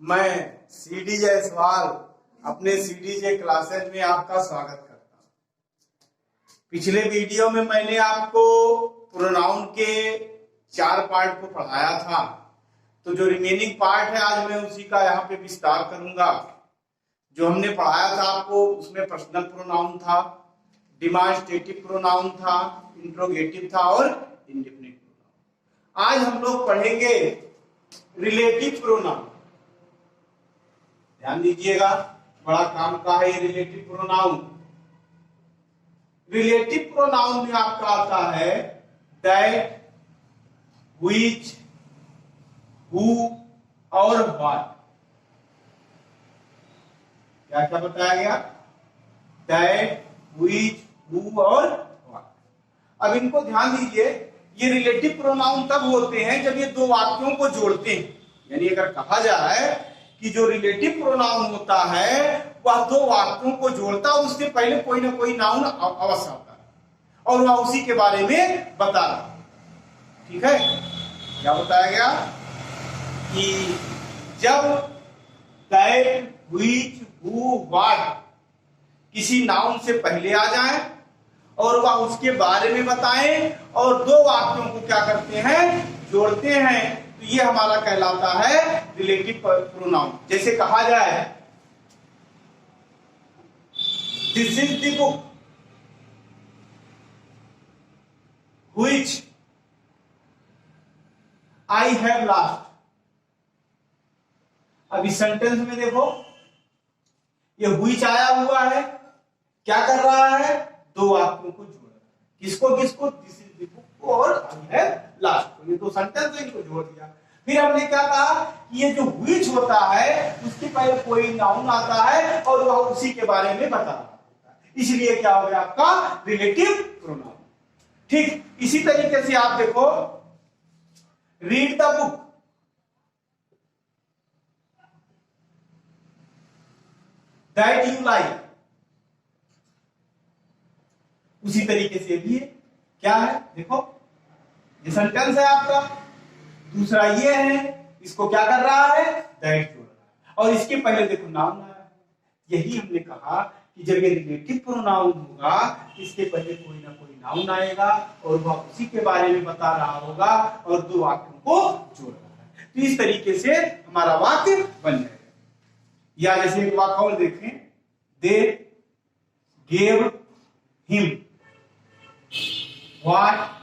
मैं सीडी जायसवाल अपने सीडीजे क्लासेस में आपका स्वागत करता हूं। पिछले वीडियो में मैंने आपको प्रोनाउन के 4 पार्ट को पढ़ाया था, तो जो रिमेनिंग पार्ट है आज मैं उसी का यहाँ पे विस्तार करूंगा। जो हमने पढ़ाया था आपको उसमें पर्सनल प्रोनाउन था, डिमांस्ट्रेटिव प्रोनाउन था, इंट्रोगेटिव था और इंडेफिनिट प्रोनाउन। आज हम लोग पढ़ेंगे रिलेटिव प्रोनाउन। ध्यान दीजिएगा, बड़ा काम का है ये रिलेटिव प्रोनाउन। रिलेटिव प्रोनाउन में आपका आता है दैट, व्हिच, हु और व्हाट। क्या क्या बताया गया? दैट, व्हिच, हु और व्हाट। अब इनको ध्यान दीजिए, ये रिलेटिव प्रोनाउन तब होते हैं जब ये दो वाक्यों को जोड़ते हैं। यानी अगर कहा जाए कि जो रिलेटिव प्रोनाउन होता है वह दो वाक्यों को जोड़ता है, उससे पहले कोई ना कोई नाउन अवश्य आता है और वह उसी के बारे में बता रहा। ठीक है, क्या बताया गया कि जब दैट, व्हिच, हु, व्हाट किसी नाउन से पहले आ जाए और वह उसके बारे में बताएं और दो वाक्यों को क्या करते हैं, जोड़ते हैं, तो ये हमारा कहलाता है रिलेटिव प्रोनाउन। जैसे कहा जाए this is the book which I have lost. अब इस सेंटेंस में देखो, ये व्हिच आया हुआ है, क्या कर रहा है, दो वाक्यों को जोड़ रहा है। किसको किसको? दिस इज द बुक और आई हैव लॉस्ट। ये तो सेंटेंस है, इनको जोड़ दिया। फिर हमने क्या कहा कि ये जो व्हिच होता है उसके पहले कोई नाउन आता है और वह उसी के बारे में बता रहा होता है, इसलिए क्या हो गया आपका रिलेटिव प्रोनाउन। ठीक इसी तरीके से आप देखो, read the book, that you like. उसी तरीके से भी क्या है, देखो ये सेंटेंस है आपका, दूसरा ये है, इसको क्या कर रहा है, दैट जोड़ रहा है और इसके पहले देखो नाउन आया है। यही हमने कहा कि जब ये रिलेटिव प्रोनाउन होगा इसके पहले कोई ना कोई नाउन आएगा और वह उसी के बारे में बता रहा होगा और दो वाक्यों को जोड़ रहा है, तो इस तरीके से हमारा वाक्य बन जाएगा। या जैसे एक वाक्य और देखें, they gave him what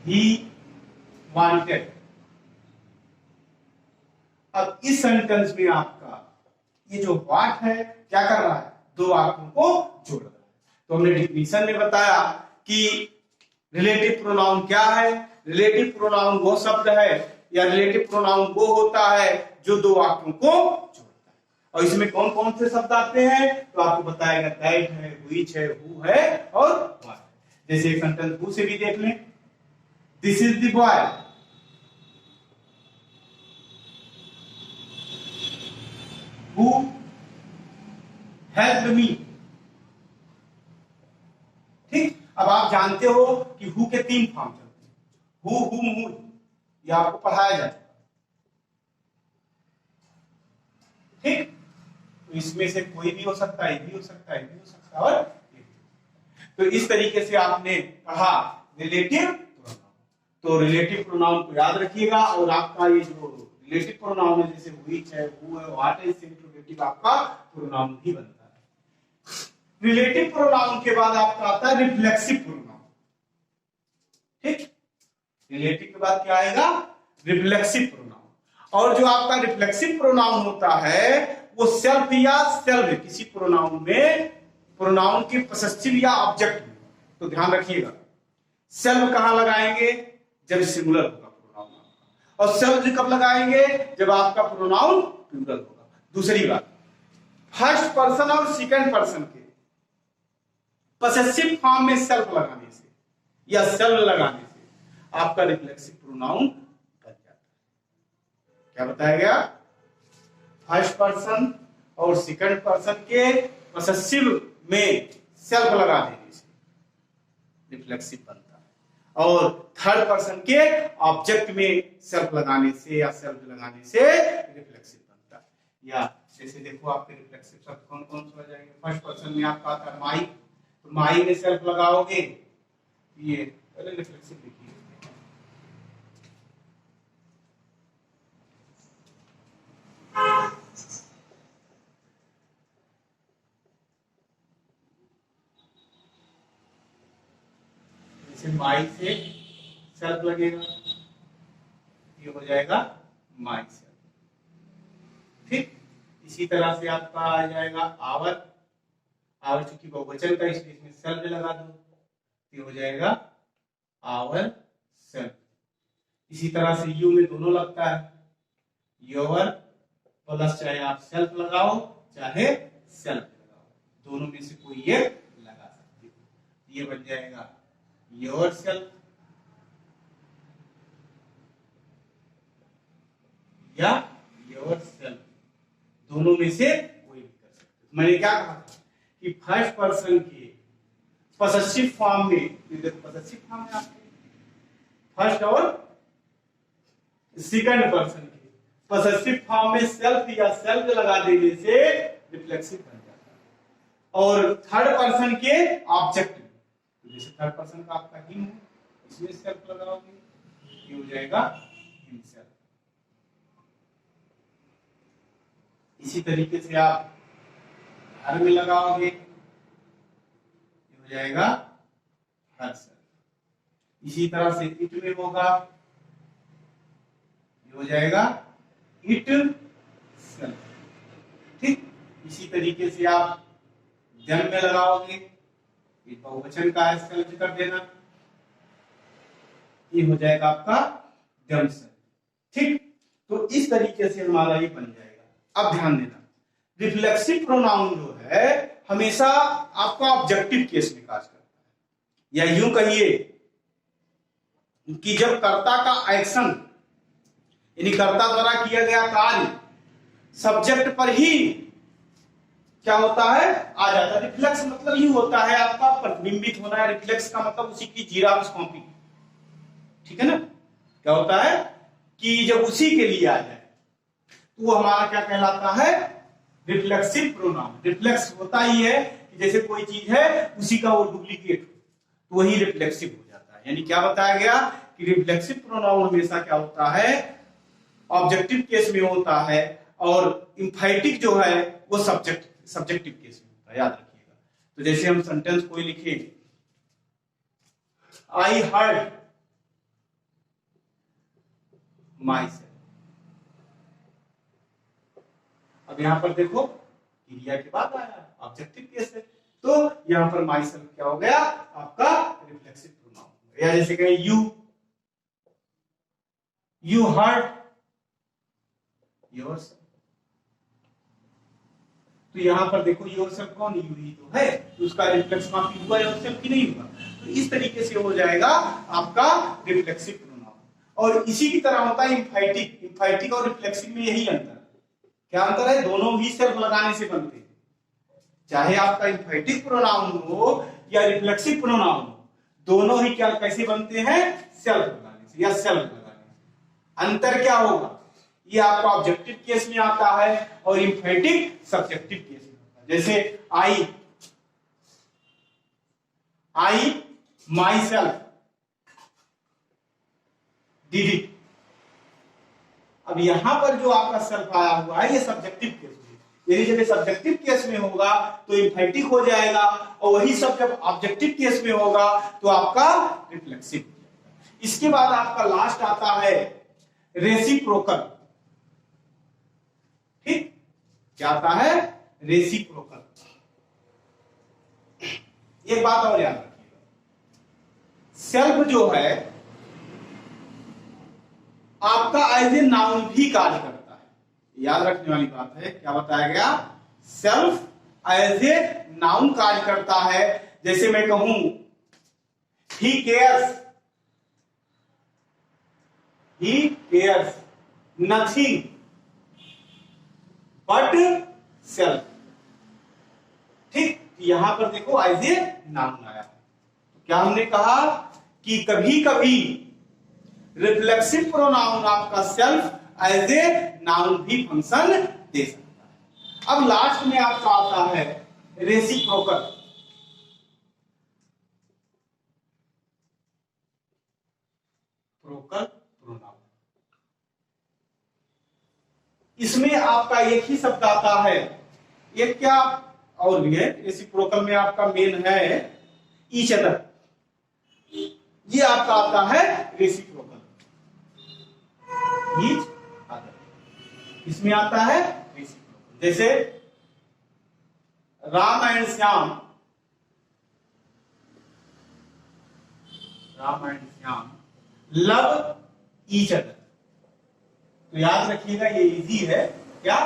he wanted. अब इस सेंटेंस में आपका ये जो व्हाट है क्या कर रहा है, दो वाक्यों को जोड़ रहा है। तो हमने डिफिनीशन में बताया कि रिलेटिव प्रोनाउन क्या है। रिलेटिव प्रोनाउन वो शब्द है या रिलेटिव प्रोनाउन वो होता है जो दो वाक्यों को जोड़ता है। और इसमें कौन कौन से शब्द आते हैं तो आपको बताएगा, दैट है, व्हिच है, हु है और व्हाट। जैसे एक सेंटेंस हु से भी देख लें, this is the boy who helped me. ठीक, अब आप जानते हो कि हु के 3 फॉर्म चलते हैं, हु, हुम, हुज। ये आपको पढ़ाया जा चुका। ठीक, तो इसमें से कोई भी हो सकता है, ये भी हो सकता है, ये भी हो सकता है और ये भी। तो इस तरीके से आपने पढ़ा रिलेटिव प्रोनाउन। तो रिलेटिव प्रोनाउन को याद रखिएगा और आपका ये जो रिलेटिव प्रोनाउन है जैसे व्हिच है, हु है, व्हाट है, इससे इंट्रोगेटिव आपका प्रोनाउन ही बनता है। रिलेटिव प्रोनाउन के बाद आपका आता है रिफ्लेक्सिव प्रोनाउन। ठीक, रिलेटिव के बाद क्या आएगा, रिफ्लेक्सिव प्रोनाउन। और जो आपका रिफ्लेक्सिव प्रोनाउन होता है वो सेल्फ या सेल्फ किसी प्रोनाउन में, प्रोनाउन के पॉसेसिव या ऑब्जेक्ट में। तो ध्यान रखिएगा, सेल्फ कहां लगाएंगे, जब सिंगुलर होगा प्रोनाउन आपका, और सेल्फ कब लगाएंगे, जब आपका प्रोनाउन प्लूरल होगा। दूसरी बात, फर्स्ट पर्सन और सेकंड पर्सन के पॉसेसिव फॉर्म में सेल्फ लगाने से या सेल्फ लगाने से आपका रिफ्लेक्सिव प्रोनाउन बन जाता है। क्या बताया गया, फर्स्ट पर्सन और सेकंड पर्सन के पॉसेसिव में सेल्फ लगा देने से रिफ्लेक्सिव बनता है। और थर्ड पर्सन के ऑब्जेक्ट में सेल्फ लगाने से या सेल्फ लगाने से रिफ्लेक्सिव बनता है। या जैसे देखो आपके रिफ्लेक्सिव शब्द कौन कौन से हो जाएंगे। फर्स्ट पर्सन में आपका आता है माई, तो माई में सेल्फ लगाओगे, ये पहले रिफ्लेक्सिव लिखिए, जैसे माई से सेल्फ लगेगा, ये हो जाएगा माई सेल्फ। ठीक, इसी तरह से आपका आ जाएगा आवर, आवर चूंकि बहुवचन का इसलिए इसमें सेल्फ लगा दो, ये हो जाएगा आवर सेल्फ। इसी तरह से यू में दोनों लगता है, योर प्लस चाहे आप सेल्फ लगाओ चाहे सेल्फ लगाओ, दोनों में से कोई एक लगा सकते हो। ये बन जाएगा योर सेल्फ या योर सेल्फ, दोनों में से कोई भी कर सकते हो। मैंने क्या कहा था कि फर्स्ट पर्सन के पॉसेसिव फॉर्म में, देखो पॉसेसिव फॉर्म में आपके फर्स्ट और सेकंड पर्सन के पॉसेसिव फॉर्म में सेल्फ या सेल्फ लगा देने से रिफ्लेक्सिव बन जाता है। और थर्ड पर्सन के ऑब्जेक्ट में, जैसे थर्ड पर्सन का आपका हिम है, इसमें सेल्फ लगाओगे, ये हो जाएगा हिमसेल्फ। इसी तरीके से आप हर में लगाओगे, ये हो जाएगा हर सेल्फ। इसी तरह से इट में होगा, ये हो जाएगा इट सेल्फ। ठीक, इसी तरीके से आप जन में लगाओगे, ये बहुवचन का है, सेल्फ कर देना, ये हो जाएगा आपका जम सेल्फ। ठीक, तो इस तरीके से हमारा ये बन जाएगा। अब ध्यान देना, रिफ्लेक्सिव प्रोनाउन जो है हमेशा आपका ऑब्जेक्टिव केस में कार्य करता है, या यूं कहिए कि जब कर्ता का एक्शन यानी कर्ता द्वारा किया गया कार्य सब्जेक्ट पर ही क्या होता है, आ जाता है। रिफ्लेक्स मतलब यूं होता है आपका प्रतिबिंबित होना है, रिफ्लेक्स का मतलब उसी की जीराक्स कॉपी। ठीक है ना, क्या होता है कि जब उसी के लिए आ जाए तो वो हमारा क्या कहलाता है, रिफ्लेक्सिव प्रोनाउन। रिफ्लेक्स होता ही है कि जैसे कोई चीज है उसी का वो डुप्लीकेट तो वही रिफ्लेक्सिव हो जाता है। यानी क्या बताया गया कि रिफ्लेक्सिव प्रोनाउन हमेशा क्या होता है, ऑब्जेक्टिव केस में होता है, और इंफाइटिक जो है वो सब्जेक्टिव केस में होता है, याद रखिएगा। तो जैसे हम सेंटेंस कोई लिखे, आई हर्ड माई सेल्फ। अब यहां पर देखो क्रिया के बाद आया ऑब्जेक्टिव केस है, तो यहां पर माई सेल्फ क्या हो गया, आपका रिफ्लेक्सिव प्रोनाउन। या जैसे कहें यू हर्ड योरसेल्फ, तो यहां पर देखो योरसेल्फ कौन, यू ही तो है, तो उसका रिफ्लेक्स कॉपी हुआ योरसेल्फ की नहीं हुआ। तो इस तरीके से हो जाएगा आपका रिफ्लेक्सिव प्रोनाउन। और इसी की तरह होता है इंफाइटिक। इंफाइटिक और रिफ्लेक्सिव में यही अंतर है। क्या अंतर है, दोनों भी सेल्फ लगाने से बनते हैं, चाहे आपका इंफाइटिक प्रोनाउन हो या रिफ्लेक्सिव प्रोनाउन हो, दोनों ही क्या कैसे बनते हैं, सेल्फ लगाने से या सेल्फ लगाने से। अंतर क्या होगा, ये आपका ऑब्जेक्टिव केस में आता है और इंफाइटिक सब्जेक्टिव केस में आता है। जैसे आई माई सेल्फ डिड इट। अब यहां पर जो आपका सेल्फ आया हुआ है ये सब्जेक्टिव केस में, यदि जब सब्जेक्टिव केस में होगा तो इंफाइटिक हो जाएगा, और वही सब जब ऑब्जेक्टिव केस में होगा तो आपका रिफ्लेक्सिव हो जाएगा। इसके बाद आपका लास्ट आता है रेसिप्रोकल। ठीक, क्या आता है, रेसिप्रोकल। एक बात और याद रखिएगा, सेल्फ जो है आपका एज ए नाउन भी कार्य करता है, याद रखने वाली बात है। क्या बताया गया, सेल्फ एज ए नाउन कार्य करता है। जैसे मैं कहूं he cares nothing but self. ठीक, यहां पर देखो एज ए नाउन आया। तो क्या हमने कहा कि कभी कभी रिफ्लेक्सिव प्रोनाउन आपका सेल्फ एज ए नाउन भी फंक्शन दे सकता है। अब लास्ट में आपका आता है रेसिप्रोकल। प्रोनाउन, इसमें आपका एक ही शब्द आता है, एक क्या और भी है। रेसिप्रोकल में आपका मेन है ईच अदर, ये आपका आता है रेसिप्रोकल, ईच अदर, इसमें आता है रेसिप्रोकल। जैसे Ram and Shyam, love each other. तो याद रखिएगा ये इजी है क्या,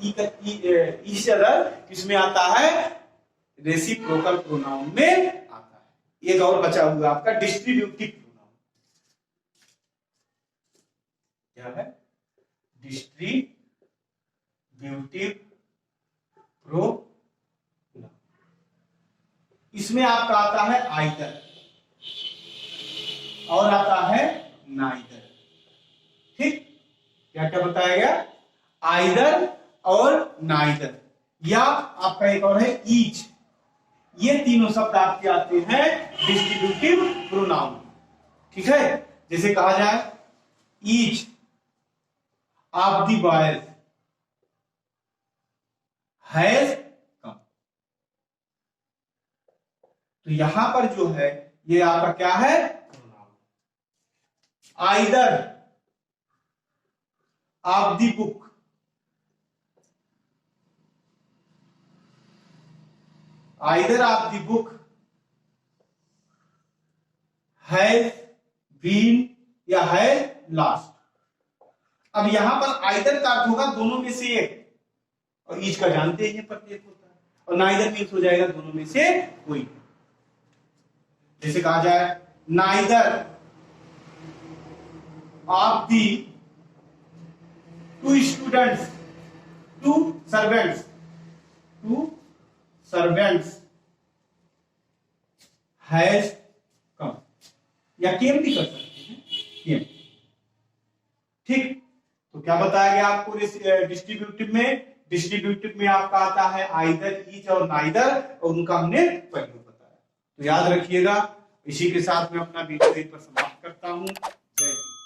ईच अदर किसमें आता है, रेसिप्रोकल प्रोनाउन में आता है। एक और बचा हुआ आपका डिस्ट्रीब्यूटिव प्रोनाउन, क्या है, डिस्ट्रीब्यूटिव प्रोनाउन। इसमें आपका आता है आइदर और आता है नाइदर। ठीक, क्या क्या बताया गया, आइदर और नाइदर, या आपका एक और है ईच। ये तीनों शब्द आपके आते हैं डिस्ट्रीब्यूटिव प्रोनाउन। ठीक है, जैसे कहा जाए each of the boys has come. तो यहां पर जो है ये आपका क्या है, pronoun. Either of the book, either of the book has been या हैज लॉस्ट। अब यहां पर आइदर का अर्थ होगा दोनों में से एक, और ईच का जानते हैं प्रत्येक होता है, और नाइदर मीन्स हो जाएगा दोनों में से कोई। जैसे कहा जाए neither of the two students, two servants has come, या केम भी कर सकते हैं, केम। ठीक, तो क्या बताया गया आपको डिस्ट्रीब्यूटिव में आपका आता है आइदर, ईच और नाइदर, और उनका हमने पहलू बताया। तो याद रखिएगा। इसी के साथ मैं अपना वीडियो यहीं पर समाप्त करता हूं। जय हिंद।